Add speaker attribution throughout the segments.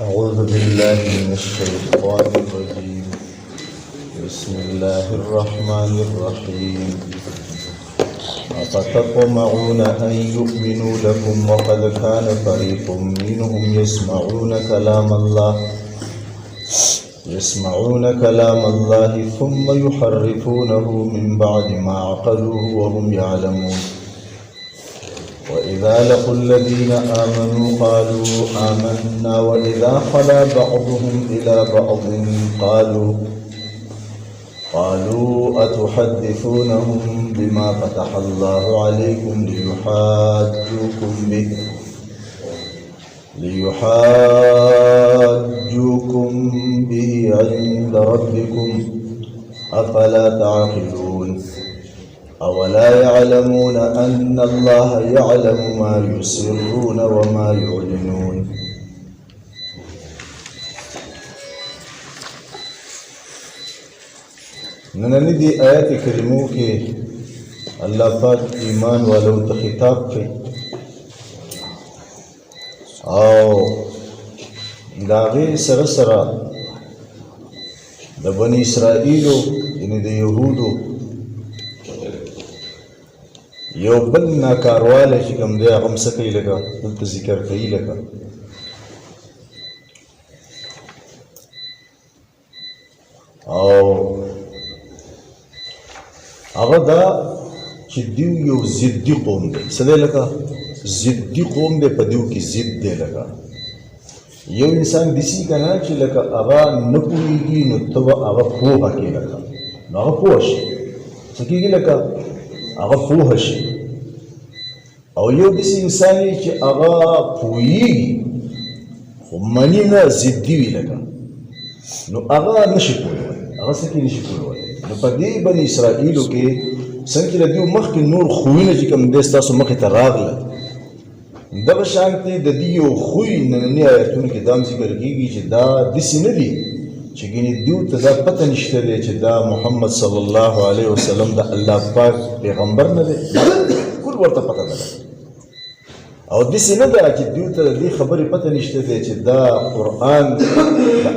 Speaker 1: أعوذ بالله من الشيطان الرجيم. بسم الله الرحمن الرحيم. أفتطمعون أن يؤمنوا لكم وقد كان فريق منهم يسمعون كلام الله ثم يحرفونه من بعد ما عقلوه وهم يعلمون. وإذا لقوا الذين آمنوا قالوا آمنا وإذا خلا بعضهم إلى بعض قالوا أتحدثونهم بما فتح الله عليكم ليحاجوكم به عند ربكم أفلا تعقلون. أولا يعلمون أن الله يعلم ما يسرون وما يعلنون. ننني دي آیات کریموں کے اللہ پاک ایمان والوں ته خطاب کوي او داغه سره سره د بنی اسرائیلو یعنی د یهودو یو بل ناکارواله چې کوم دی هغه څه کوي لکه دلته ذکر کوي لکه او هغه دا چې دیو یو ضدي قوم دی څه دی لکه ضدي قوم دی په دیو کې ضد دی لکه یو انسان دسی کنه چې لکه هغه نه پوهېږي نو ته به هغه پوهه کې لکه نو هغه پوه شي څه کېږي لکه هغه پوه شي او یو داسې انسان چې هغه پوهېږي خو مني نه ضدي وي لکه نو هغه نشي پوهېدلی هغه څه کې نشي پوهېدلی نو په دې بني اسرائیلو کې څنګه چې د دوی مخکې نور خویونه چې کوم دی ستاسو مخې ته راغله دغه شانتې د دې یو خوی ننني آیتونو کې دا هم ذکر کېږي چې دا داسې نه دي چې ګینې دوی ته دا پته نشته دی چې دا محمد صلی الله علیه وسلم د الله پاک پیغمبر نه دی ټول ورته پته ده او داسې نه ده چې دوی ته د دې خبرې پته نشته دی چې دا قرآن د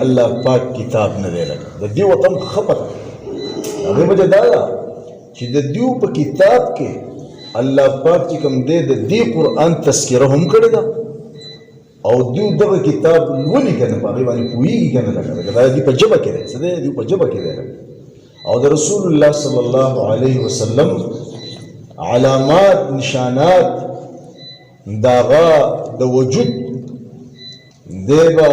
Speaker 1: الله پاک کتاب نه دی لکه د دې ورته هم ښه پته هغې وجه دا ده چې د دوی په کتاب کې الله پاک چې کوم دی د دې قرآن تذکره هم کړې ده او دوی دغه کتاب لولي که نه په هغې باندې پوهېږي که نه لکه دا دوی په ژبه کې دی څه دی دوی په ژبه کې دی او د رسول الله صلی الله علیه وسلم علامات نشانات د هغه د وجود دی به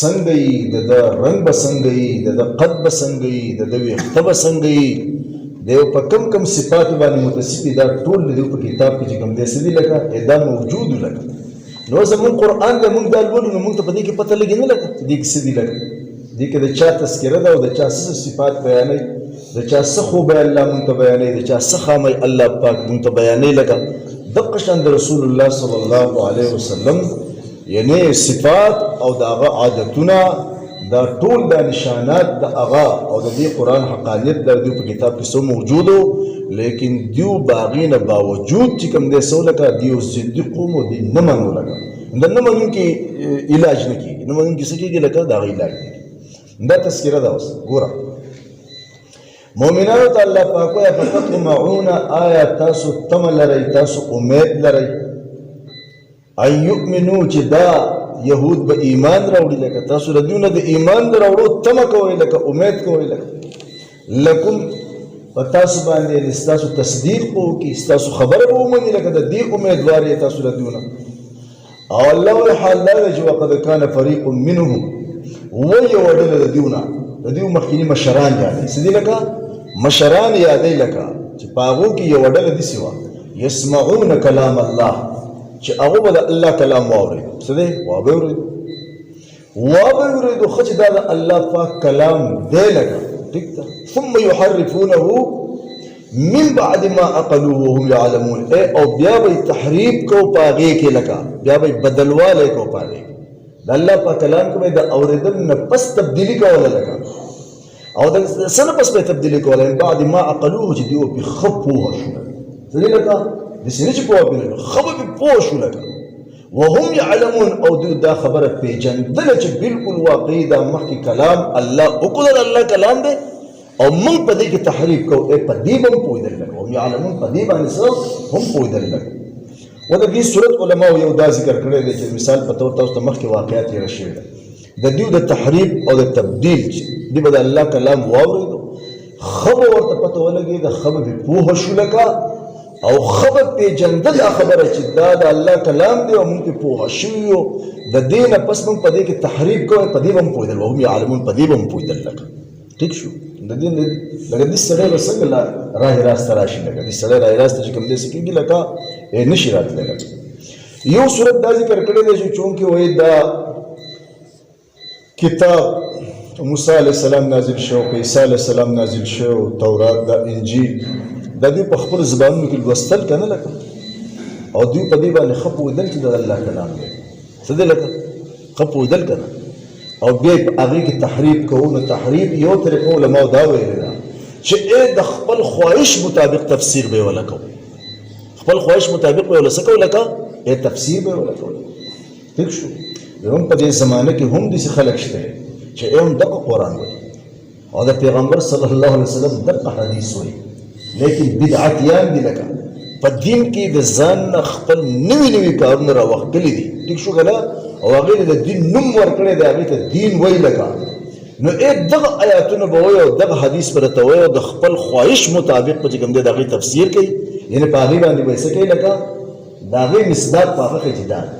Speaker 1: څنګه وي د ده رنګ به څنګه وي د ده قد به څنګه وي د ده ویښته به څنګه وي د یو په کم صفاتو باندې متصف دي دا ټول د دوی په کتاب کې چې کوم دی څه دي لکه دا موجود لکه نو زمونږ قرآن دی موږ دا لولو نو موږ ته په دې کې پته لګي نه لکه دې کې څه دي لکه دې کې د چا تذکره ده او د چا څه صفات بیانوي د چا څه خوبه الله موږ ته بیانوي د چا څه خامۍ الله پاک موږ ته بیانوي لکه دغه شان د رسول الله صلی الله علیه وسلم یعنی صفات او د هغه عادتونه دا ټول د نشانات د هغه او د دې قرآن حقانیت د دوی په کتاب کې څه موجودو لیکن دیو باغې نه باوجود چې کوم دی څه لکه دیو ضدي قوم او دی نه منو لکه د نه منونکي علاج نه کېږي نه منونکي څه کېږي لکه د هغه علاج نه کېږي دا تذکره ده اوس ګوره مؤمنانو ته الله پاک وایي فتطمعون آیا تاسو تمه لرئ تاسو امید لرئ ان یؤمنو چې دا یهود به ایمان راوړي لکه تاسو د دوی نه د ایمان د راوړو تمه کوئ لکه امید کوئ لکم په تاسو باندې ستاسو تصدیق به وکړي ستاسو خبره به ومني لکه د دې امیدوار یې تاسو د دوی نه او الله وایي حال دا دی چې وقد کان فریق منهم ویوه ډله د دوی نه د دوی مخکیني مشران یادوي څه دي لکه مشران یادوي لکه چې په هغو کې یوه ډله داسې وه یسمعون کلام الله چې هغه به د الله کلام واورېدو څه دی وابه اورېدو ښه چې دا د الله پاک کلام دی لکه ټیک ده ثم یحرفونه من بعد ما عقلوه وهم یعلمون او بیا به تحریف کو په هغې کې لکه بیا به بدلوالی کو په هغې د الله پاک کلام کې به د اورېدل نه پس تبدیلي کوله لکه او د څه نه پس به تبدیلي کوله من بعد ما عقلوه چې دوی به ښه پوه شو څه دی لکه داسې نه چې پوه پرې ښه به پوه شو لکه وهم يعلمون او دوی دا خبره پیژندل چې بالکل واقعي دا مخکې کلام الله وکړل، الله کلام دی او موږ په دې کې تحریف کوو، په دې به هم پوهېدل لږ، هم یعلمون په دې باندې څه هم پوهېدل لږ. و د دې صورت علماو یو دا ذکر کړی دی چې مثال په طور تاسو ته مخکې واقعات تېره شوې ده د دوی د تحریف او د تبدیل چې دوی به د الله کلام واورېدو، ښه به ورته پته ولګېده، ښه به پرې پوهه شو لکه او ښه به پېژنده دا خبره چې دا د الله کلام دی او موږ پرې پوهه شوي یو، د دې نه پس موږ په دې کې تحریف کوو، په دې به هم پوهېدل، وهم یعلمون په دې به هم پوهېدل لکه. ټیک شو؟ د دې لکه دې سړی به څنګه راه راسته راشي، لکه دې سړی راه راسته چې کوم داسې کېږي لکه نشي راتلی. لکه یو صورت دا ذکر کړی دی چې چونکې وایي دا کتاب موسی علیه السلام نازل شو، عیسی علیه السلام نازل شو، تورات دا انجیل دا دوی په خپلو زبانونو کې لوستل که نه لکه او دوی په دې باندې ښه پوهېدل چې د الله کلام دی، څه دی لکه ښه پوهېدل که نه، او بیا یې په هغې کې تحریف کوو. نو تحریف یو طریقه علماو دا ویلې ده چې د خپل خواهش مطابق تفسیر به یې وله کوو، خپل خواهش مطابق به یې وله څه کوو لکه تفسیر به یې وله کوو. ټیک شو؟ هم په دې زمانه کې هم داسې خلک شته چې هم دغه قرآن وایي او د پیغمبر صلی الله علیه وسلم دغه حدیث وایي، لیکن بدعتیان دي لکه په دین کې د ځان نه خپل نوي نوي کارونه راوښکلي دي. ټیک شو که نه؟ او هغې د دین نوم ورکړی دی، هغې ته دین وایي لکه. نو دغه آیاتونه به وایي او دغه حدیث به راته وایي او د خپل خواهش مطابق به چې کوم دی د هغې تفسیر کوي، یعنې په هغې باندې به یې څه کوي لکه د هغې مصداق په هغه کې جدا دی.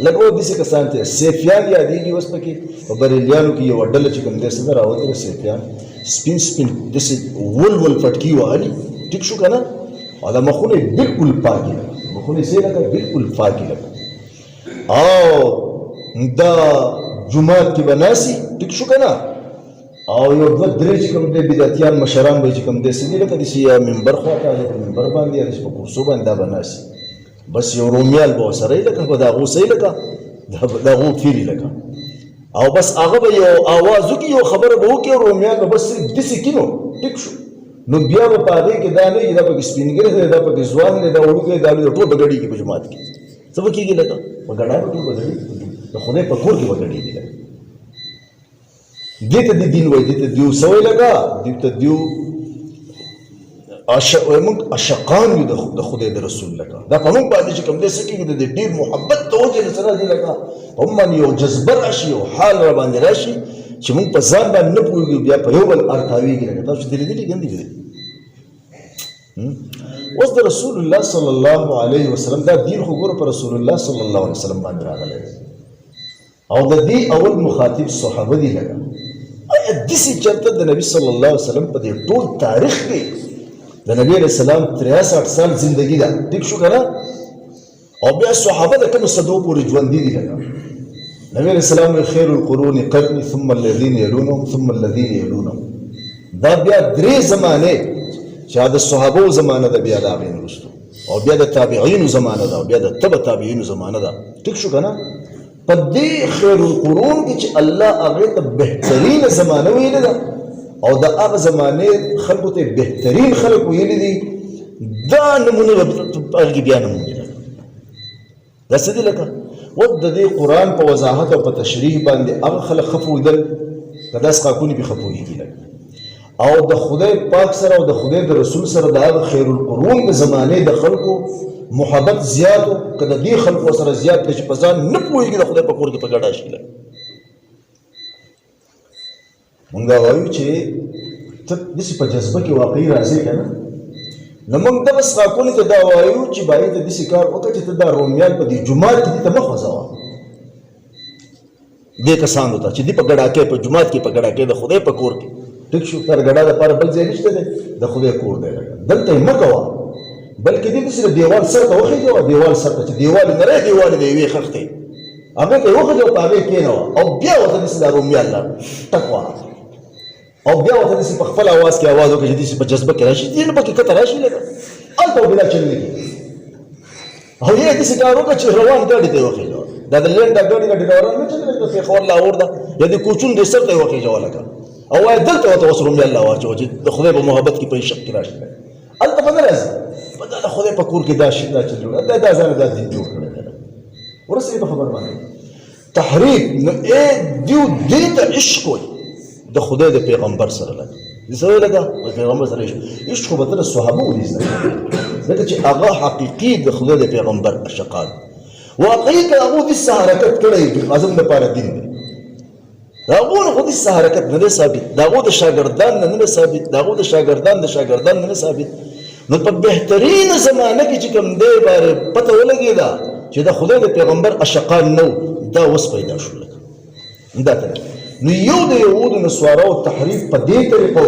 Speaker 1: لکه اوس داسې کسان ته سیفیان یادېږي، اوس پکې په بریلیانو کې یوه ډله چې کوم دی څه ده راوتله سیفیان، سپین سپین داسې ول ول پټکي وهلي. ټیک شو که نه؟ او دا مخونه یې بلکل پاکي لکه، مخونه یې څه لکه بلکل پاکي لکه، او دا جومات کې به ناسي. ټیک شو که نه؟ او یو دوه درې چې کوم دی بدعتیان مشران به چې کوم دی څه دي لکه داسې یا منبر خواته یا په منبر باندې یا داسې په کرسو باندې دا به ناسي، بس یو رومیال به ورسره وي لکه په د هغو څه لکه د هغو پیري لکه، او بس هغه به یو آواز وکړي، یو خبره به وکړي، رومیال به بس صرف داسې کینو. ټیک شو؟ نو بیا به په هغې کې دا نه وي دا پکې سپینګرې دی، دا پکې ځوان دی، دا وړوکی دا لوی ټول به ګډېږي په جومات کې. څه به کېږي لکه په ګډا به ټول به ګډېږي، د خدای په کور کې به ګډېږي لکه. دې ته د دین وایي، دې ته دیو څه وایي لکه دې ته دیو موږ عاشقان یو د خدای د رسول لکه. دا په موږ باندې چې کوم دی څه کېږي د ډېر محبت د وجې نه سره دي لکه په موږ باندې یو جذبه راشي، یو حال را باندې راشي چې موږ په ځان باندې نه پوهېږو، بیا په یو بل ارتاوېږي لکه. تاسو دې لیدلي که نه دي لیدلي؟ اوس د رسول الله صلی الله علیه وسلم دا دین خو ګوره په رسول الله صلی الله علیه وسلم باندې راغلی دی او د دې اول مخاطب صحابه دي لکه. آیا داسې چېرته د نبي صلی الله علیه وسلم په دې ټول تاریخ کې د نبی علیه السلام 63 سال زندگی ده. ټیک شو که نه؟ او بیا صحابه د کومو صدو پورې ژوندي دي لکه. نبی علیه السلام وایي خیر القرون قرني ثم الذین یلونهم ثم الذین یلونهم. دا بیا درې زمانې چې د صحابو زمانه ده، بیا د هغې نه وروسته او بیا د تابعینو زمانه ده او بیا د تبع تابعینو زمانه ده. ټیک شو که نه؟ په دې خیر القرون کې چې الله هغې ته بهترینه زمانه ویلې ده او د هغه زمانې خلکو ته بهترین خلک ویلي دي، دا نمونه به هغې بیا نمونې ده. دا څه دي لکه و د دې قرآن په وضاحت او په تشریح باندې هغه خلک ښه پوهېدل که دا څښاکونې پرې ښه پوهېږي لکه، او د خدای پاک سره او د خدای د رسول سره د هغه خیر القرون د زمانې د خلکو محبت زیات و که د دې خلکو سره زیات دی چې په ځان نه پوهېږي د خدای په کور کې په ګډه شي لکه. مونږ دا وایو چې ته داسې په جذبه کې واقعي راځې که نه، نو موږ دغه څښاکونو ته دا وایو چې باید ته داسې کار وکړه چې ته دا رومیال په دې جومات کې دې ته مه خوځوه دې کسانو ته چې دې په ګډاکۍ په جومات کې په ګډاکۍ د خدای په کور کې. ټیک شو؟ تر ګډا دپاره بل ځای نشته دی، د خدای کور دی لکه. دلته یې مه کوه، بلکې دې داسې د دیوال سر ته وخېږوه، دیوال سر ته چې دیوال یې نری دیوال د یوې خښتې هغې ته یې وخېږوه، په هغې کښېنوه او بیا ورته داسې دا رومیال ټک وهه او بیا ورته داسې په خپل اواز کې اواز وکړه چې داسې په جذبه کې راشي، دې نه پکې کته راشي لکه هلته بلا چل نه کېږي. او یې داسې کار وکړه چې روان ګاډي ته یې وخېږوه، دا د لینډ دا ګاډي د ډریوران نه چلېږي، د پېښور لاهور ده یا د کوچون دې سر ته یې وخېږوه لکه، او وایي دلته ورته اوس رومیال واچوه چې د خدای په محبت کې په عشق کې راشي. هلته به نه راځي، په دا د خدای په کور کې دا شي دا چل جوړه دا ځان دا دین جوړ کړی دی. ورسې په خبر باندې تحریف نو دیو دې ته عشق وایي د خدای د پیغمبر سره لګ دې سره لګا د پیغمبر سره عشق خو به تر صحابه ولې ځکه چې هغه حقیقي د خدای د پیغمبر عشقان واقعي که هغه دې حرکت کړی د اعظم لپاره دین دی هغه خو دې حرکت نه ثابت دا هغه د شاګردان نه ثابت دا هغه د شاګردان نه ثابت نو په بهترین زمانه کې چې کوم دی باندې پته ولګی دا چې د خدای د پیغمبر عشقان نو دا وس پیدا شول دا ته نو یو د یهودو نسوارو تحریف په دې طریقو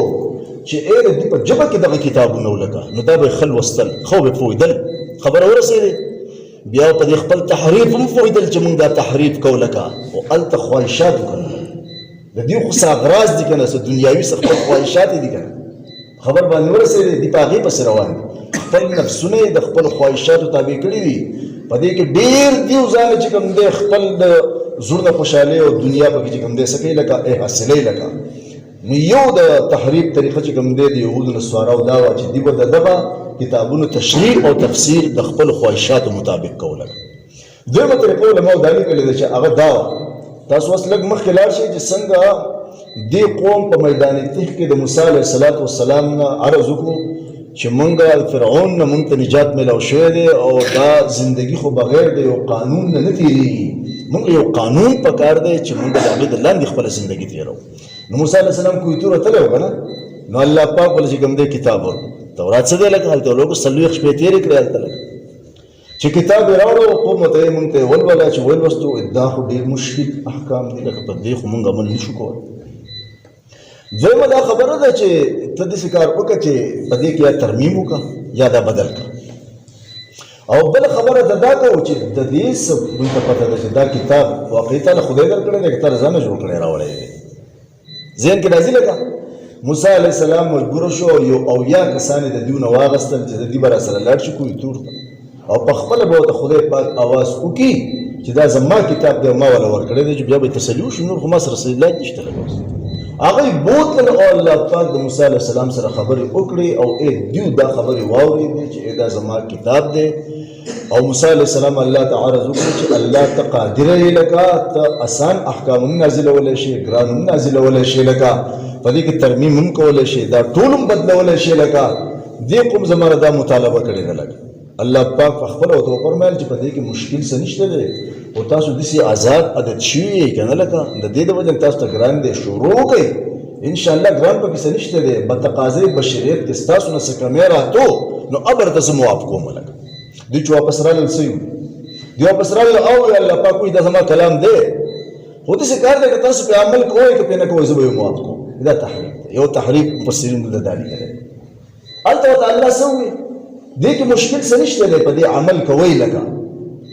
Speaker 1: چې دې په جبه کې دغه کتابونه ولګا نو دا به خل وستل خو به فویدل خبره ورسېده بیا په دې خپل تحریف هم فویدل چې موږ دا تحریف کولکا او الته خواهشات وکړو د دې خو ساغراز دي کنه څه دنیاوي څه خواهشات دي کنه خبر باندې ورسېده دې په هغې پسې روان دي خپل نفسونه د خپل خواهشاتو تابع کړي دي په دې کې ډېر دي ځان چې کوم دی خپل د زړه خوشحالي او دنیا په کې چې کوم دی څه کوي لکه حاصلې لکه نو یو د تحریف طریقه چې کوم دی د یهودو نسوارو دا وه چې دوی به د دغه کتابونو تشریح او تفسیر د خپل خواهشاتو مطابق کوله دویمه طریقه علماو دا لیکلې ده چې هغه دا وه تاسو اوس لږ مخکې لاړ شئ چې څنګه دې قوم په میدان تیح کې د موسی علیه السلام نه عرض وکړو چې مونږ فرعون نه مونږ ته نجات میلاو شوی دی او دا زندگی خو بغیر د یو قانون نه تېرېږي مونږ یو قانون پکار دی چې مونږ د هغې د لاندې خپله زندگی تېرو نو موسی علیه السلام کوی توره تللی و که نه نو الله پاک ولې چې کوم دی کتاب ورکړو تورات څه دی لکه هلته ولوګو 40 شپې تېرې کړې هلته لکه چې کتاب یې راوړو قوم ته یې مونږ ته یې ولوله چې ولوستو دا خو ډېر مشکل احکام دي لکه په دې خو مونږ عمل نشو کولی دویمه دا خبره ده چې ته داسې کار وکړه چې په دې کې یا ترمیم وکړه یا دا بدل کړه او بله خبره ته دا کوو چې د دې څه موږ ته پته ده چې دا کتاب واقعي تا له خدای درکړی دی که تا له ځانه جوړ کړی راوړی دی ذهن کې راځي لکه موسی علیه السلام مجبوره شو یو اویا کسان یې د دوی نه واغستل چې د دوی به راسره لاړ شي کوی تور ته او په خپله به ورته خدای پاک اواز وکړي چې دا زما کتاب دی ما وله ورکړی دی چې بیا به یې تسلي وشي نور خو ما سره څه علاج نشته لږ اوس هغوی بوتل او الله پاک د موسی علیه السلام سره خبرې وکړې او دوی دا خبرې واورېدې چې دا زما کتاب دی او موسی علیه السلام الله ته عرض وکړي چې الله ته قادر یې لکه ته اسان احکامونه نازلولی شي ګران هم نازلولی شي لکه په دې کې ترمیم هم کولی شي دا ټول هم بدلولی شي لکه دې قوم زما دا مطالبه کړې ده لکه الله پاک په خپله ورته وفرمیل چې په دې کې مشکل څه نشته دی او تاسو داسې آزاد عادت شوي یې که نه لکه د دې د وجه تاسو ته ګران دی شروع وکړئ انشاءالله ګران پکې څه نشته دی به تقاضی بشریت کې ستاسو نه څه کمی راتو نو ابر ته زه معاف کوم لکه دوی چې واپس رالل څه وي دوی واپس رالل او الله پاک وایي دا زما کلام دی خو داسې کار دی که تاسو پرې عمل کوئ که پرې نه کوئ زه به یې معاف کوم دا تحریف دی یو تحریف مفسرینو د دا لیکلی هلته ورته الله څه ووایي دې کې مشکل څه نشته دی په دې عمل کوئ لکه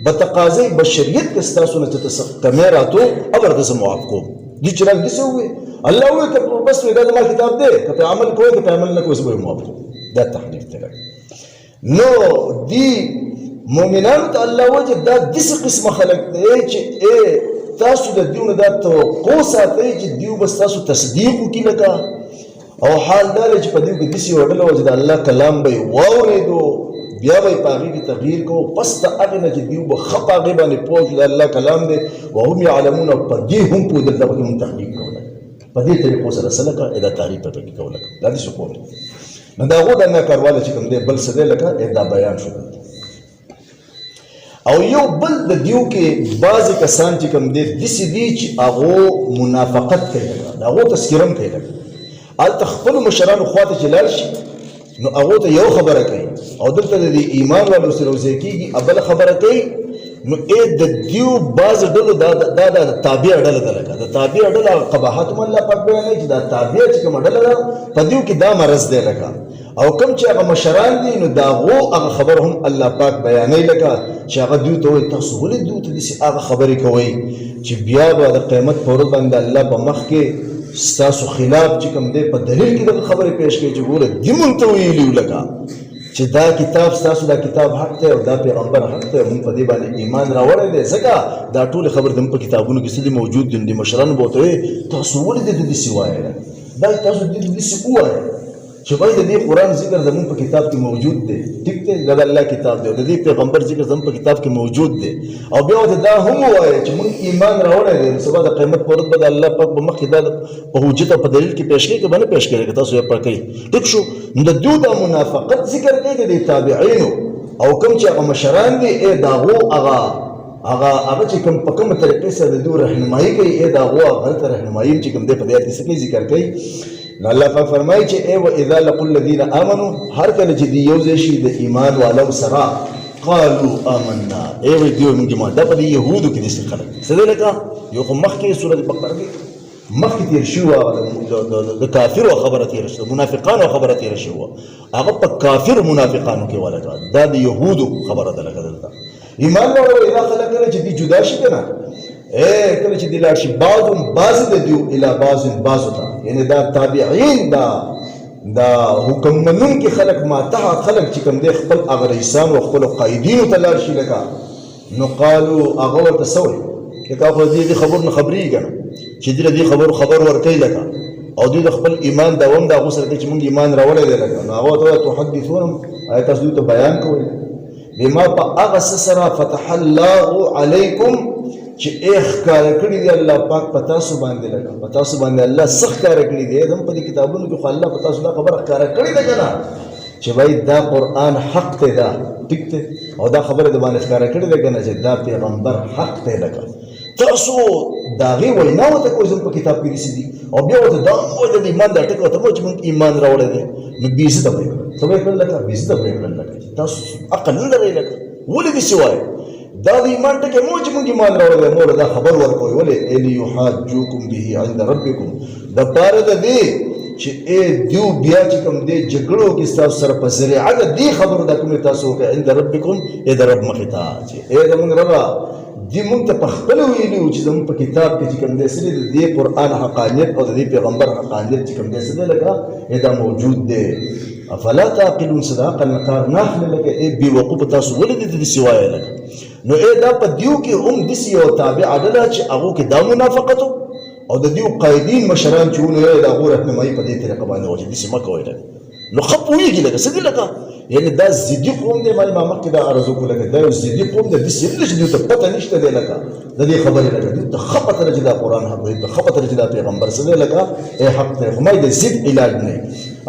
Speaker 1: به تقاضی بشریت کې ستاسو نه چې څه کمی راتو ابر ته زه معاف کوم دوی چې راږدې څه ووایي الله ووایي که بس وایي دا زما کتاب دی که پرې عمل کوئ که پرې عمل نه کوئ زه به یې معاف کوم دا تحریف دی نو دی مؤمنانو ته الله وجه دا داسې قسمه خلک دی چې تاسو د دیو نه دا توقع ساتئ چې دیو به ستاسو تصدیق وکړي لکه او حال دا دی چې په دیو کې داسې یوه ډله وه چې د الله کلام به یې واورېدو بیا به یې په هغې کې تغییر کوو پس د هغې نه چې دیو به ښه په هغې باندې پوه شو د الله کلام دی وهم یعلمون او په دې هم پوهېدل دا پکې هم تحریف کوله په دې طریقو سره څه لکه دا تعریف به پکې کوله دا داسې قول نو د هغو دا ناکارواله چې کوم دی بل څه دی لکه دا بیان شو او یو بل د دیو کې بعضې کسان چې کوم دی داسې دي چې هغو منافقت کوي لکه د هغو تذکیره هم کوي لکه هلته خپلو مشرانو خواته چې لاړ شي نو هغو ته یو خبره کوي او دلته د ایمان والو سره وضع کېږي بله خبره کوي نو د دیو بعضې ډلو دا د تابع ډله ده لکه د تابع ډله قباحت هم الله پاک بیانوي چې دا تابع چې کومه ډله ده په دیو کې دا مرض دی لکه او کوم چې هغه مشران دي نو د هغو هغه خبر هم الله پاک بیانوي لکه چې هغه دوی ته وایي تاسو ولې دوی ته داسې هغه خبرې کوئ چې بیا به د قیامت په ورځ باندې الله په مخ کې ستاسو خلاف چې کوم دی په دلیل کې دغه خبرې پیش کوي چې ګوره دې مونږ ته ویلي وو لکه چې دا کتاب ستاسو دا کتاب حق دی او دا پیغمبر حق دی مونږ په دې باندې ایمان راوړی دی ځکه دا ټولې خبرې زموږ په کتابونو کې څه دي موجود دي مشرانو به ورته وایي تاسو ولې دې داسې وایئ دا تاسو دې داسې ووایئ چې وایي د دې قرآن ذکر زموږ په کتاب کې موجود دی، ټیک دی، دا د الله کتاب دی او د دې پیغمبر ذکر زموږ په کتاب کې موجود دی، او بیا ورته دا هم ووایه چې موږ ایمان راوړی دی، سبا د قیامت په ورځ به د الله پاک په مخ کې دا په حجت او په دلیل کې پیش کوي که به نه پیش کوي، که تاسو یې پړ کوئ. ټیک شو. نو د دوی دا منافقت ذکر کوي د دې تابعینو او کوم چې هغه مشران دي د هغو هغه چې کوم په کومه طریقې سره د دوی رهنمایي کوي د هغو غلطه رهنمایي چې کوم دی په دې آیت کې څه کوي ذکر کوي. نو الله پاک فرمایي چې ای و اذا لقوا الذین آمنوا، هر کله چې دوی یو ځای شي د ایمان والو سره قالوا آمنا، ای وایي دوی موږ ایمان. دا په دې یهودو کې داسې خلک څه دی لکه یو خو مخکې سورة بقره کې مخکې تېر شوي د کافرو خبره تېره شوه، منافقانو خبره تېره شوه، هغه په کافر منافقانو کې ولګه. دا د یهودو خبره ده. لکه دلته ایمان واړه دا خلک کله چې دوی جدا شي که نه کله چې دوی لاړ شي بعضې د دوی الی بعضو ته، یعنې دا تابعین دا حکم منونکي خلک ماتحه خلک چې کوم دی خپل هغه رئیسانو او خپلو قایدینو ته لاړ شي لکه نو قالو هغه ورته څه وایي لکه خو دې خبرو نه خبرېږي که نه چې دوی له دې خبرو خبر ورکوي لکه او دوی د خپل ایمان دوام د هغو سره کوي چې مونږ ایمان راوړی دی لکه نو هغه ورته وایي تحدثونهم آیا تاسو دوی ته بیان کوئ بما په هغه څه سره فتح الله علیکم چې ښکاره کړي دی الله پاک په تاسو باندې لکه په تاسو باندې الله څه ښکاره کړي دی هم په دې کتابونو کې خو الله په تاسو دا خبره ښکاره کړې ده که نه چې وایي دا قرآن حق دی دا ټیک دی او دا خبره د باندې ښکاره کړې ده که نه چې دا پیغمبر حق دی لکه تاسو د هغې وینا ورته کوئ زموږ په کتاب کې داسې دي او بیا ورته دا هم وایي د ایمان دا ټکي ورته وایي چې مونږ ایمان راوړی دی نو بېعزته به یې کړل څه به یې کړل لکه بېعزته به یې کړل لکه تاسو عقل نه لرئ لکه ولې داسې وایي دا د ایمان ټکی مو چې مونږ ایمان راوړی دی مو دا خبر ورکوئ ولې لیحاجوکم به عند ربکم دپاره د دې چې دیو بیا چې کوم دی جګړو کې ستاسو سره په ذریعه د دې خبرو دا کومې تاسو وکړئ عند ربکم د رب مخې ته چې زمونږ ربه دی مونږ ته په خپله ویلي وو چې زمونږ په کتاب کې چې کوم دی څه دی د دې قرآن حقانیت او د دې پیغمبر حقانیت چې کوم دی څه دی لکه دا موجود دی افلا تعقلون څه د عقل نه کار نه اخلي لکه بېوقوفه تاسو ولې دې داسې وایئ لکه نو دا په دیو کې هم داسې یو تابعه ډله چې هغو کې دا منافقت او د دیو قایدین مشران چې ونه د هغو رهنمایي په دې طریقه باندې وه چې داسې مه کوئ لکه نو ښه پوهېږي لکه څه دي لکه یعنې دا ضدي قوم دی ما مخکې دا عرض وکړو لکه دا یو ضدي قوم دی داسې نه ده چې دوی ته پته نشته دی لکه د دې خبرې لکه دوی ته ښه پته ده چې دا قرآن حق دی ښه پته ده چې دا پیغمبر څه دی لکه حق دی خو ما د ضد علاج نه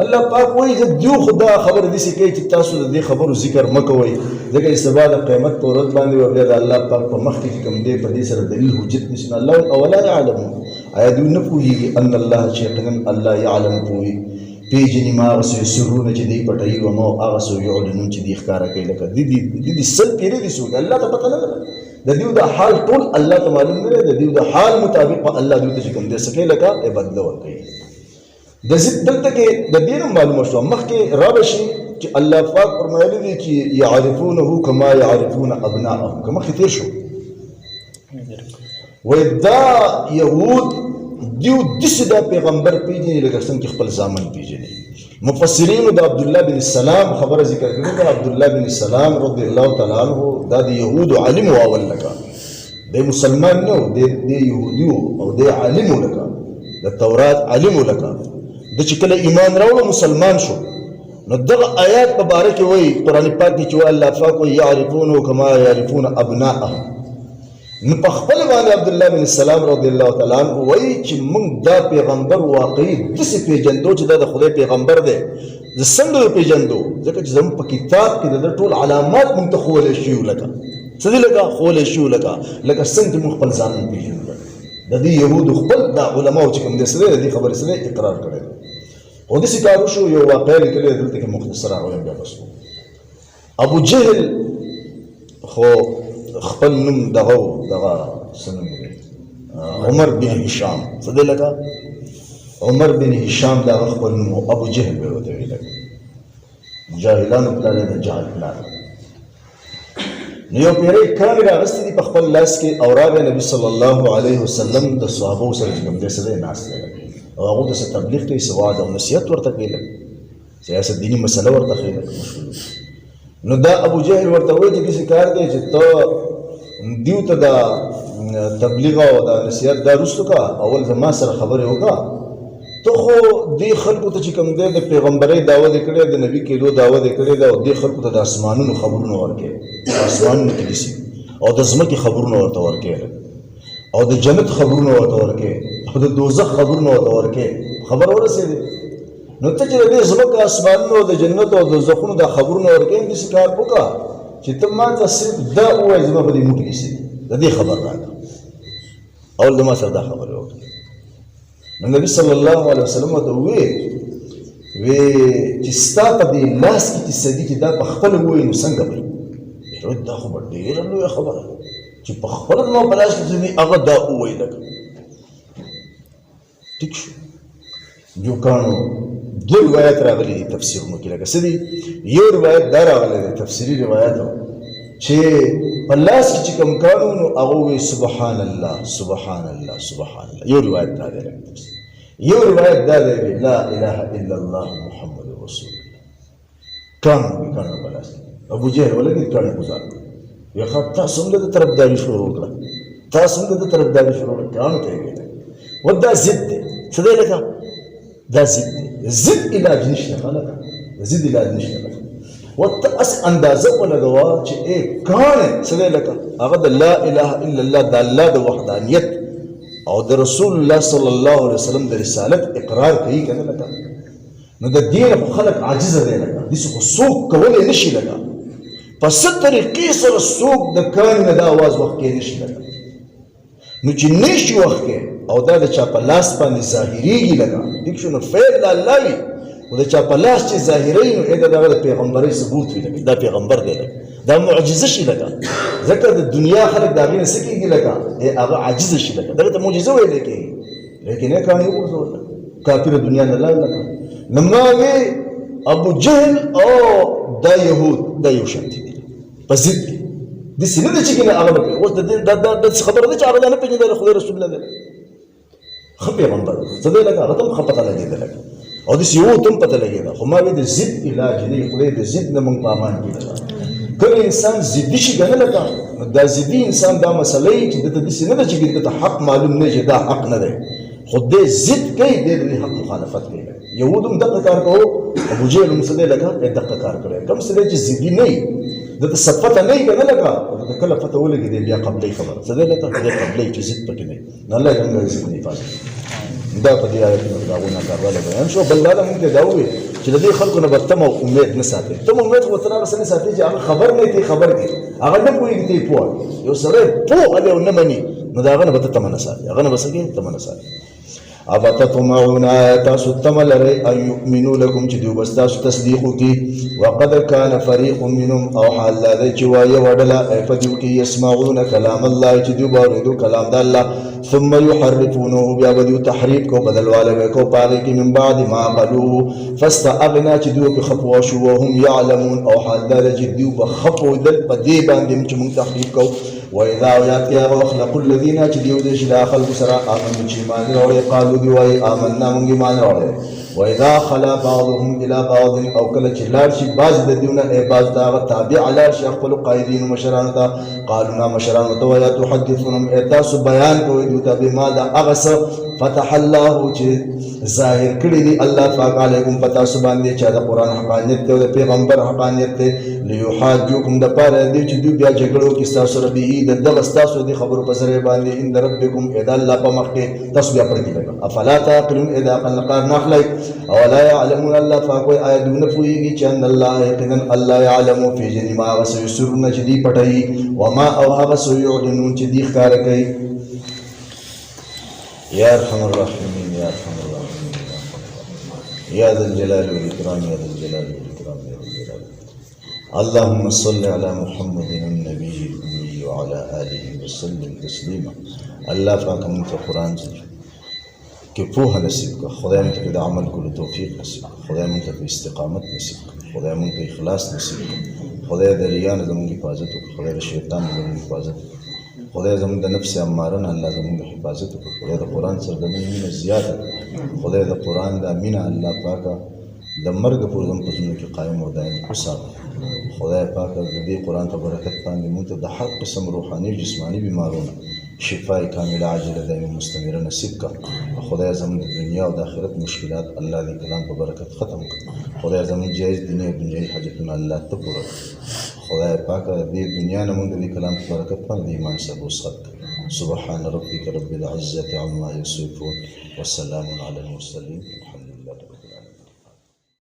Speaker 1: الله پاک وایي چې دیو خو دا خبره داسې کوي چې تاسو د دې خبرو ذکر مه کوئ ځکه چې سبا د قیامت په ورځ باندې به بیا د الله پاک په مخکې چې کوم دی په دې سره دلیل حجت نشي نو الله اولا یعلمون آیا دوی نه پوهېږي ان الله چې یقینا الله یعلم پوهي پیژني ما هغه څه یسرونه چې دوی پټوي و ما هغه څه یعلنون چې دوی ښکاره کوي لکه دي سل پیرې دي څوک الله ته پته نه ده د دوی د حال ټول الله ته معلوم نه دی د دوی د حال مطابق به الله دوی ته چې کوم دی څه کوي لکه بدله ورکوي د ضد دلته کې د دې نه معلومه شوه مخکې رابه شي چې الله پاک فرمایلی دی چې یعرفونه کما یعرفون ابناءهم که مخکې تېر شو وایي دا یهود دیو داسې دا پیغمبر پیژني لکه څنګه چې خپل زامن پیژني مفسرینو د عبدالله بن السلام خبره ذکر کړې ده عبدالله بن السلام رضی الله تعالی عنه دا د یهودو عالم و اول لکه دی مسلمان نه و دی یهودي او دی عالم و لکه د تورات عالم و لکه د چې کله ایمان راوړه مسلمان شو نو دغه آیات په باره کې وایي قرآن پاک کې چې وایي الله پاک وایي یعرفونه کما یعرفون ابناءهم نو په خپل باندې عبدالله بن السلام رضی الله تعالی عنه وایي چې موږ دا پیغمبر واقعي داسې پېژندو چې دا د خدای پیغمبر دی زه څنګه وپېژندو ځکه چې زموږ په کتاب کې د ده ټول علامات موږ ته ښوولی شوي وو لکه څه دي لکه ښوولی شوي وو لکه څنګه چې موږ خپل ځانونه پېژنو د دې یهودو خپل دا علماو چې کوم دی څه دی د دې خبرې څه دی اقرار کړی دی خو داسې کار وشو یو واقعه لیکلې ده دلته کې مختصر راوایم بیا بس ابو جهل خو خپل نوم دغه څه نوم دی عمر بن هشام څه دی لکه عمر بن هشام دغه خپل نوم ابو جهل به ورته ویل جاهلانو پلار یې د جهل پلار نو یو پیری کاڼي راغستې دي په خپل لاس کې او راغی نبي صلی الله علیه وسلم د صحابو سره چې کوم دی څه دی ناست دی او هغو ته څه تبلیغ کوي څه وعده او نصیحت ورته کوي سیاست دیني مسله ورته ښیي نو دا ابو جهل ورته وایي چې داسې کار دی چې ته دیو ته دا تبلیغ او دا نصیحت دا وروستو که اول زما سره خبرې وکړه ته خو دې خلکو ته چې کوم دی د پیغمبرۍ دعوه دې کړې د نبي کېدو دعوه دې کړې ده او دې خلکو ته د اسمانونو خبرونه ورکړې اسمانونو کې دي او د ځمکې خبرونه ورته ورکړې او د جنت خبرونه ورته ورکړې او د دوزخ خبرونه ورته ورکړې خبر ورسېدې نو ته چې د دې ځمکه اسمانونو او د جنت او د دوزخونو دا خبرونه ورکړې داسې کار وکړه چې ته ما ته صرف دا ووایې زما په دې موټ کې د دې خبر راکړه اول د ما سره دا خبرې وکړه نو نبی صلی الله علیه وسلم ورته وویل چې ستا په دې لاس کې چې سدي چې دا په خپله ووایي نو څنګه به وي دا خو به ډېره لویه خبره ده چې په خپله زما په لاس کې چې هغه دا ووایي لکه ټیک شو جو کانو دو روایت راغلي دي تفسیرونو کې لکه څه دي یو روایت دا راغلی دی تفسیري روایت چې په لاس کې چې کوم کانو نو هغه وایي سبحان الله سبحان الله سبحان الله یو روایت دا دی یو روایت دا دی لا اله الا الله محمد رسول الله کانو په لاس ابو جهل ولګي کانو گزار یا خاط تاسو هم د طرفداري شروع کړه تاسو هم د طرفداري شروع کړه کانو ته ویل ودا ضد دی څه دی لکه دا ضد دی ضد علاج نشته خلک ضد علاج نشته وته اس اندازه ولګوا چې کانه څه دی لکه هغه د لا اله الا الله د الله د وحدانیت او د رسول الله صلی الله علیه وسلم د رسالت اقرار کوي کنه لکه نو د دین خلک عاجز دي لکه دغه خو څوک کولای نشي لکه په ست طریقې سره څوک د کان نه د आवाज وخت کې نشي لکه نو چې نشي وخت کې او دا د چا په لاس باندې ظاهريږي لکه دغه شنو فعل د الله وي او د چا په لاس چې ظاهري نو دا د پیغمبري ثبوت وي لکه دا پیغمبر دی لکه دا معجزه شي لکه ځکه د دنیا خلک دا غي سکیږي لکه هغه عاجز شي لکه دا معجزه وي لکه لیکن نه کاني وګورئ کافر دنیا نه لاله نماوي ابو جهل او دا يهود دا یو شان دي په ضد دي سینه د چې کنه هغه او د خبره ده چې هغه نه پیژني د خدای رسول الله خو پیغمبر څه دی لکه هغه ته خپته لګیدل او د سیو ته پته لګیدل خو ما د ضد علاج نه خدای د ضد نه مونږ پامان کیدل کله انسان ضدي شي کنه لکه دا ضدي انسان دا مسلې چې د سینه د چې د حق معلوم نه چې دا حق نه دی خود دې ضد کوي د حق مخالفت کوي يهودم دقه کار کوو ابو جهل هم څه دی لکه دقه کار کوي کوم څه دی چې ضدي نه د صفته نه کنه لکه د کله فتح ولګي دی بیا قبلې خبر څه دی لکه د قبلې چې ضد پکې نه نه الله دې موږ ضد نه پاتې دا په دې اړه کې داونه کارواله بیان شو بل لاله موږ دا وې چې د دې خلکو نه برتم او امید نه ساتي ته امید و تر سره ساتي چې هغه خبر نه دی خبر دی هغه نه پوهیږي ته پوه یو سره پوه دی نه مني نو دا هغه نه به تمنه ساتي هغه نه بسګي تمنه ساتي افتطمعون تاسو تمل لري ان يؤمنوا لكم چې دوی بستاسو تصدیق وکي وقد كان فريق منهم او حال لا چې وایي وډلا افدیو کې يسمعون كلام الله چې دوی باورېدو کلام د الله ثم يحرفونه بیا بدیو تحریف کو بدلواله کو پاره کې من بعد ما قالوا فاستغنا چې دوی په خپوا شو وهم يعلمون او حال لا چې دوی په خپو دل په دې باندې چې موږ تحریف کو واذا ياتي وخلق الذين تديو دش داخل بسرا امن چې مان راوي قالو دی وای آمنا موږ مان راوي واذا خلا بعضهم الى بعض او کله چې لار شي بعض د دیونه ای بعض دا تابع على شیخ خپل قائدین مشران ته قالنا مشران ته ویا تحدثهم اتاس بیان کوي دوی ته ما دا اغس فتح الله چې ظاهر کړی دی الله پاک علیکم پتا سبحان دی چې دا قران حقانیت ته د پیغمبر حقانیت ته لیحاجوکم د پاره دی چې دوی بیا جګړو کې تاسو سره به د دغه تاسو د خبرو په سره باندې ان ربکم اذا الله په مخ کې تاسو بیا پړ کې افلا تعقلون اذا قال نخلق او لا يعلمون الله پاک وي آیا دونه پوهیږي چې ان الله یقینا الله يعلم في جن ما وسيسرون چې دی پټي وما او هغه سيعلنون چې دی ښکار کوي يا ارحم الراحمين يا ارحم الراحمين يا ذا الجلال والاكرام يا ذا الجلال والاكرام يا ذا الجلال اللهم صل على محمد النبي الامي وعلى اله وسلم تسليما الله پاک موږ ته قران کې پوهه نصیب کړه خدای موږ ته د عمل کولو توفیق نصیب کړه خدای موږ ته استقامت نصیب کړه خدای موږ ته اخلاص نصیب کړه خدای د ریا نه زموږ حفاظت وکړه خدای د شیطان نه زموږ حفاظت وکړه خدای زموږ د نفس اماره نه الله زموږ حفاظت وکړه خدای د قران سره د مینه زیاته خدای د قران د مینه الله پاکه د مرګ پر زم پسونو کې قائم او دائم وساتي خدای پاک د دې قران په برکت باندې موږ ته د هر قسم روحاني جسماني بیمارونو شفای کامله عاجله دائم مستمره نصیب کا. خدای زمون د دنیا او د آخرت مشکلات الله دې کلام په برکت ختم کړي. خدای زمون جایز دنیا او دنیاي حاجتونه الله ته پوره کړي. خدای پاک دې دنیا نه مونږ دې کلام په برکت باندې ایمان سره وسات. سبحان ربك رب العزة عما يصفون وسلام على المرسلين الحمد لله رب العالمين.